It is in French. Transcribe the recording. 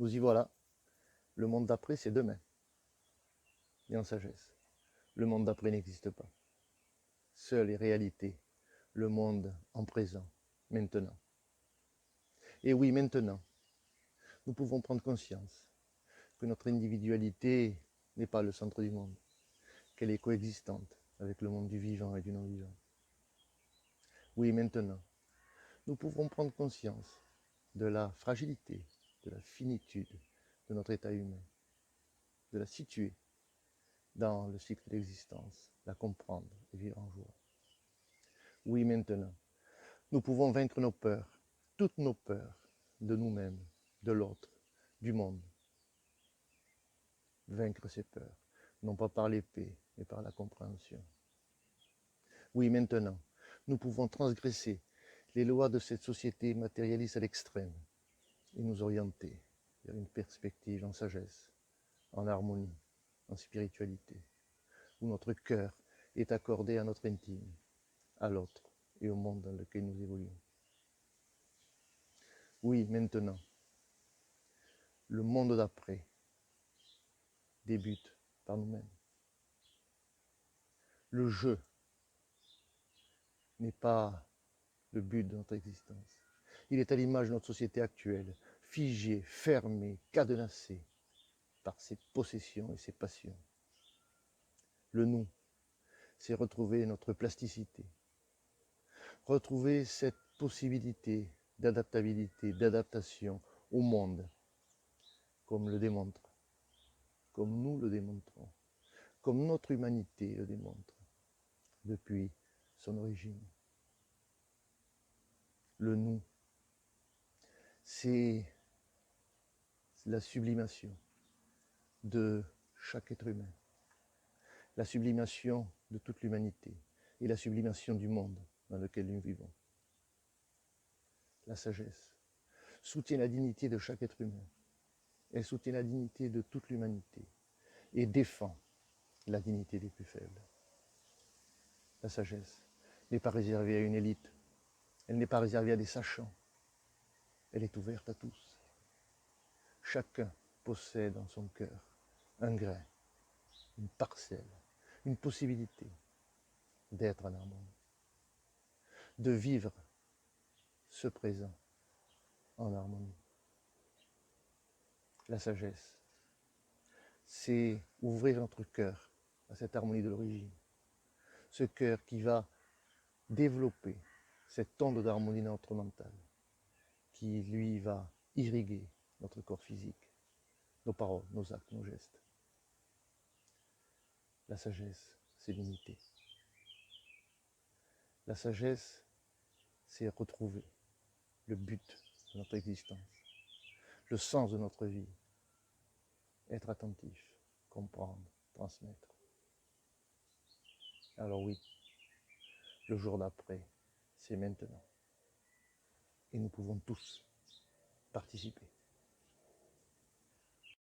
Nous y voilà. Le monde d'après, c'est demain. Et en sagesse. Le monde d'après n'existe pas. Seule est réalité. Le monde en présent, maintenant. Et oui, maintenant, nous pouvons prendre conscience que notre individualité n'est pas le centre du monde, qu'elle est coexistante avec le monde du vivant et du non-vivant. Oui, maintenant, nous pouvons prendre conscience de la fragilité, de la finitude de notre état humain, de la situer dans le cycle d'existence, la comprendre et vivre en joie. Oui, maintenant, nous pouvons vaincre nos peurs, toutes nos peurs, de nous-mêmes, de l'autre, du monde. Vaincre ces peurs, non pas par l'épée, mais par la compréhension. Oui, maintenant, nous pouvons transgresser les lois de cette société matérialiste à l'extrême et nous orienter vers une perspective en sagesse, en harmonie, en spiritualité, où notre cœur est accordé à notre intime, à l'autre et au monde dans lequel nous évoluons. Oui, maintenant, le monde d'après débute par nous-mêmes. Le jeu n'est pas le but de notre existence. Il est à l'image de notre société actuelle, figée, fermée, cadenassée par ses possessions et ses passions. Le nous, c'est retrouver notre plasticité, retrouver cette possibilité d'adaptabilité, d'adaptation au monde, comme le démontre, comme nous le démontrons, comme notre humanité le démontre depuis son origine. Le nous, c'est la sublimation de chaque être humain, la sublimation de toute l'humanité et la sublimation du monde dans lequel nous vivons. La sagesse soutient la dignité de chaque être humain, elle soutient la dignité de toute l'humanité et défend la dignité des plus faibles. La sagesse n'est pas réservée à une élite, elle n'est pas réservée à des sachants, elle est ouverte à tous. Chacun possède en son cœur un grain, une parcelle, une possibilité d'être en harmonie, de vivre ce présent en harmonie. La sagesse, c'est ouvrir notre cœur à cette harmonie de l'origine, ce cœur qui va développer cette onde d'harmonie dans notre mental, qui lui va irriguer notre corps physique, nos paroles, nos actes, nos gestes. La sagesse, c'est l'unité. La sagesse, c'est retrouver le but de notre existence, le sens de notre vie, être attentif, comprendre, transmettre. Alors oui, le jour d'après, c'est maintenant. Et nous pouvons tous participer.